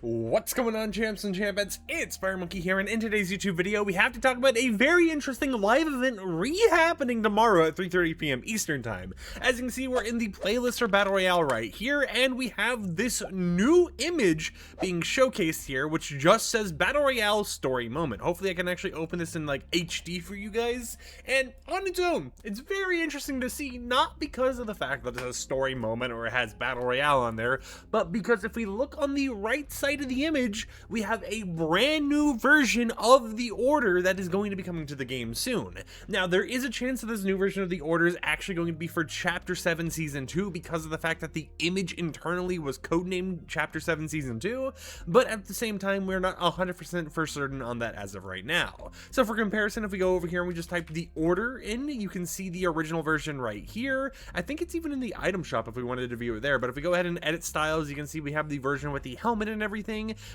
What's going on, champs and champettes? It's FireMonkey here, and in today's YouTube video, we have to talk about a very interesting live event re-happening tomorrow at 3:30 p.m. Eastern Time. As you can see, we're in the playlist for Battle Royale right here, and we have this new image being showcased here, which just says Battle Royale Story Moment. Hopefully I can actually open this in like HD for you guys, and on its own, it's very interesting to see, not because of the fact that it's a story moment or it has Battle Royale on there, but because if we look on the right side of the image, we have a brand new version of the order that is going to be coming to the game soon. Now, there is a chance that this new version of the order is actually going to be for Chapter 7 Season 2 because of the fact that the image internally was codenamed Chapter 7 Season 2, but at the same time, we're not 100% for certain on that as of right now. So for comparison, if we go over here and we just type the order in, you can see the original version right here. I think it's even in the item shop if we wanted to view it there, but if we go ahead and edit styles, you can see we have the version with the helmet and everything.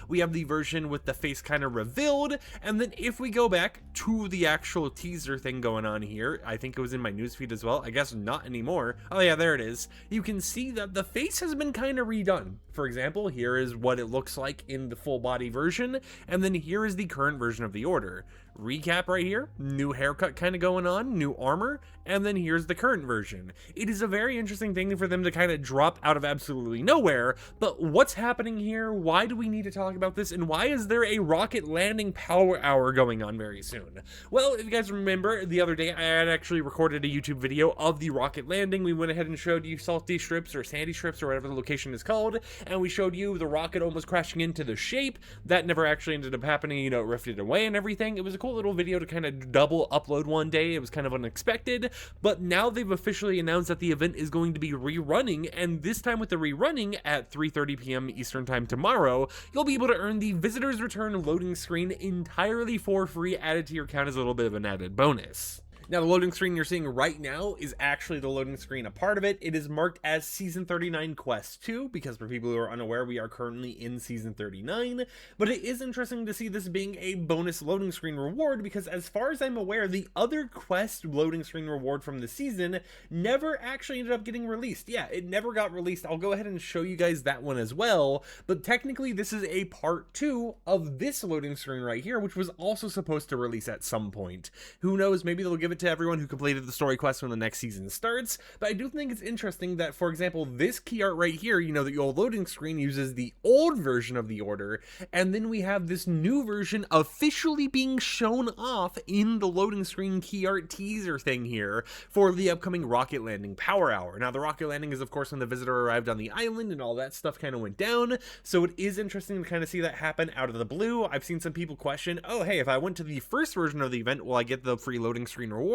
We have the version with the face kind of revealed, and then if we go back to the actual teaser thing going on here, I think it was in my newsfeed as well, I guess not anymore. Oh yeah, there it is. You can see that the face has been kind of redone. For example, here is what it looks like in the full body version, and then here is the current version of the order. Recap right here, new haircut kind of going on, new armor, and then here's the current version. It is a very interesting thing for them to kind of drop out of absolutely nowhere, but what's happening here? Why do we need to talk about this, and why is there a rocket landing power hour going on very soon? Well, if you guys remember, the other day I had actually recorded a YouTube video of the rocket landing. We went ahead and showed you salty strips or sandy strips or whatever the location is called, and we showed you the rocket almost crashing into the shape. That never actually ended up happening, you know, it rifted away and everything. It was a cool little video to kind of double upload one day. It was kind of unexpected, but now they've officially announced that the event is going to be rerunning, and this time with the rerunning at 3:30 p.m. Eastern Time tomorrow, you'll be able to earn the Visitor's Return loading screen entirely for free, added to your account as a little bit of an added bonus. Now, the loading screen you're seeing right now is actually the loading screen a part of it. It is marked as Season 39 Quest 2, because for people who are unaware, we are currently in Season 39, but it is interesting to see this being a bonus loading screen reward, because as far as I'm aware, the other Quest loading screen reward from the season never actually ended up getting released. Yeah, it never got released. I'll go ahead and show you guys that one as well, but technically this is a part 2 of this loading screen right here, which was also supposed to release at some point. Who knows, maybe they'll give it to everyone who completed the story quest when the next season starts, but I do think it's interesting that, for example, this key art right here, you know, the old loading screen uses the old version of the order, and then we have this new version officially being shown off in the loading screen key art teaser thing here for the upcoming rocket landing power hour. Now, the rocket landing is, of course, when the visitor arrived on the island and all that stuff kind of went down, so it is interesting to kind of see that happen out of the blue. I've seen some people question, oh, hey, if I went to the first version of the event, will I get the free loading screen reward?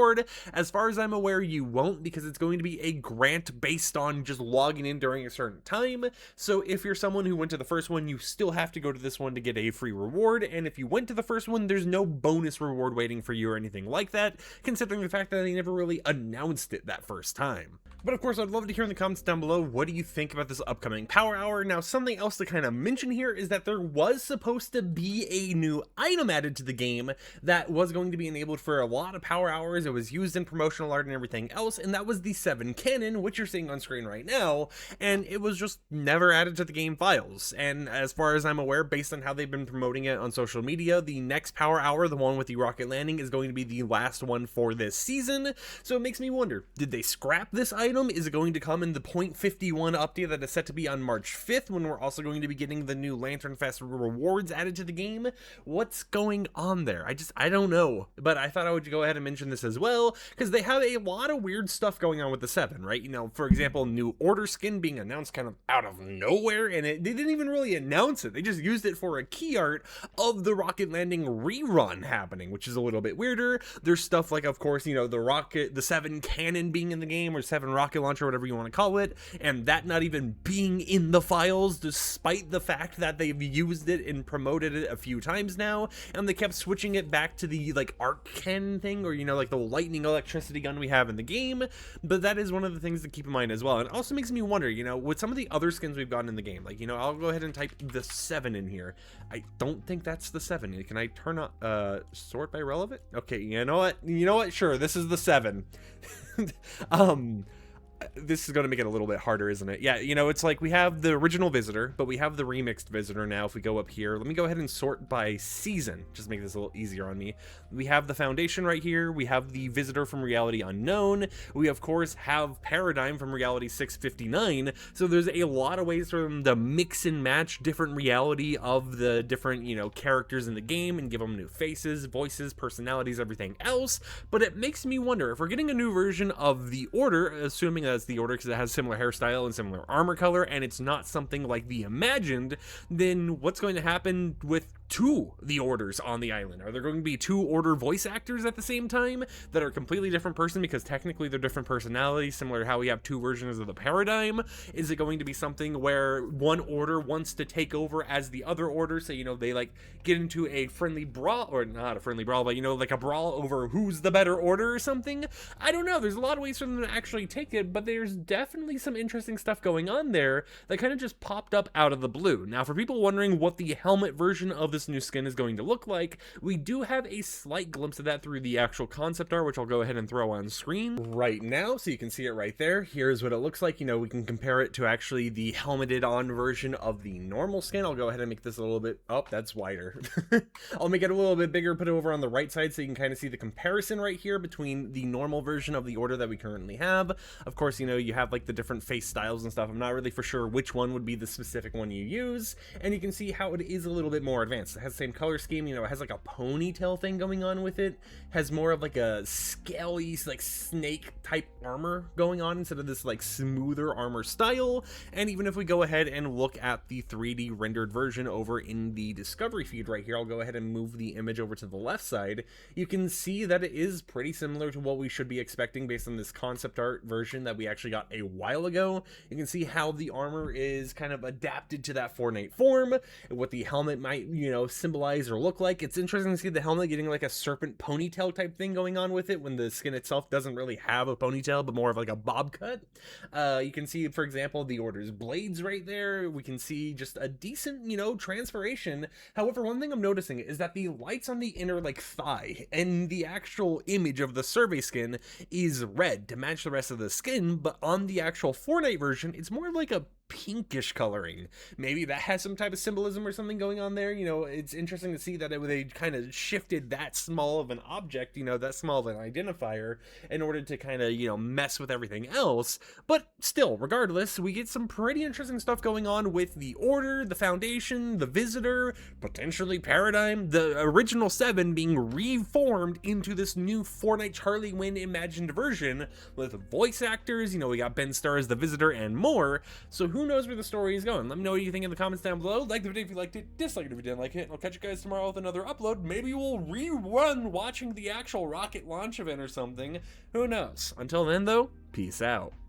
As far as I'm aware, you won't, because it's going to be a grant based on just logging in during a certain time. So if you're someone who went to the first one, you still have to go to this one to get a free reward, and if you went to the first one, there's no bonus reward waiting for you or anything like that, considering the fact that they never really announced it that first time. But of course, I'd love to hear in the comments down below, what do you think about this upcoming power hour? Now, something else to kind of mention here is that there was supposed to be a new item added to the game that was going to be enabled for a lot of power hours. It was used in promotional art and everything else, and that was the 7 cannon, which you're seeing on screen right now, and it was just never added to the game files. And as far as I'm aware, based on how they've been promoting it on social media, the next power hour, the one with the rocket landing, is going to be the last one for this season. So it makes me wonder, did they scrap this item? Is it going to come in the .51 update that is set to be on March 5th, when we're also going to be getting the new Lantern Fest rewards added to the game? What's going on there? I don't know, but I thought I would go ahead and mention this as well, because they have a lot of weird stuff going on with the 7, right? You know, for example, new order skin being announced kind of out of nowhere, and they didn't even really announce it. They just used it for a key art of the rocket landing rerun happening, which is a little bit weirder. There's stuff like, of course, you know, the 7 cannon being in the game, or 7 rocket launcher, whatever you want to call it, and that not even being in the files, despite the fact that they've used it and promoted it a few times now, and they kept switching it back to the like arc cannon thing, or, you know, like the lightning electricity gun we have in the game. But that is one of the things to keep in mind as well. And it also makes me wonder, you know, with some of the other skins we've gotten in the game, like, you know, I'll go ahead and type the 7 in here. I don't think that's the 7. Can I turn on sort by relevant? Okay, you know what, sure, this is the 7. this is going to make it a little bit harder, isn't it? Yeah, you know, it's like we have the original visitor, but we have the remixed visitor now. If we go up here, let me go ahead and sort by season, just make this a little easier on me. We have the foundation right here. We have the visitor from Reality Unknown. We, of course, have Paradigm from Reality 659. So there's a lot of ways for them to mix and match different reality of the different, you know, characters in the game and give them new faces, voices, personalities, everything else. But it makes me wonder if we're getting a new version of the Order, assuming that's the Order because it has similar hairstyle and similar armor color, and it's not something like the Imagined, then what's going to happen with the Orders on the island? Are there going to be 2 Order voice actors at the same time that are a completely different person because technically they're different personalities, similar to how we have 2 versions of the Paradigm? Is it going to be something where one Order wants to take over as the other Order, so, you know, they like get into a friendly brawl, or not a friendly brawl, but, you know, like a brawl over who's the better Order or something? I don't know. There's a lot of ways for them to actually take it, but there's definitely some interesting stuff going on there that kind of just popped up out of the blue. Now, for people wondering what the helmet version of this new skin is going to look like, we do have a slight glimpse of that through the actual concept art, which I'll go ahead and throw on screen right now so you can see it right there. Here's what it looks like. You know, we can compare it to actually the helmeted on version of the normal skin. I'll go ahead and make this a little bit, oh, that's wider. I'll make it a little bit bigger, put it over on the right side so you can kind of see the comparison right here between the normal version of the Order that we currently have. Of course, you know, you have like the different face styles and stuff. I'm not really for sure which one would be the specific one you use, and you can see how it is a little bit more advanced. It has the same color scheme, you know, it has like a ponytail thing going on with it, has more of like a scaly, like snake type armor going on instead of this like smoother armor style. And even if we go ahead and look at the 3D rendered version over in the discovery feed right here, I'll go ahead and move the image over to the left side. You can see that it is pretty similar to what we should be expecting based on this concept art version that we actually got a while ago. You can see how the armor is kind of adapted to that Fortnite form, and what the helmet might, you know, symbolize or look like. It's interesting to see the helmet getting like a serpent ponytail type thing going on with it when the skin itself doesn't really have a ponytail but more of like a bob cut. You can see, for example, the Order's blades right there. We can see just a decent, you know, transformation. However, one thing I'm noticing is that the lights on the inner like thigh and the actual image of the survey skin is red to match the rest of the skin, but on the actual Fortnite version it's more like a pinkish coloring. Maybe that has some type of symbolism or something going on there. You know, it's interesting to see that they kind of shifted that small of an object, you know, that small of an identifier in order to kind of, you know, mess with everything else. But still, regardless, we get some pretty interesting stuff going on with the Order, the Foundation, the Visitor, potentially Paradigm, the original 7 being reformed into this new Fortnite Charlie Wynn imagined version with voice actors. You know, we got Ben Starr as the Visitor and more. So who knows where the story is going? Let me know what you think in the comments down below. Like the video if you liked it, dislike it if you didn't like it, and I'll catch you guys tomorrow with another upload. Maybe we'll rerun watching the actual rocket launch event or something. Who knows? Until then, though, peace out.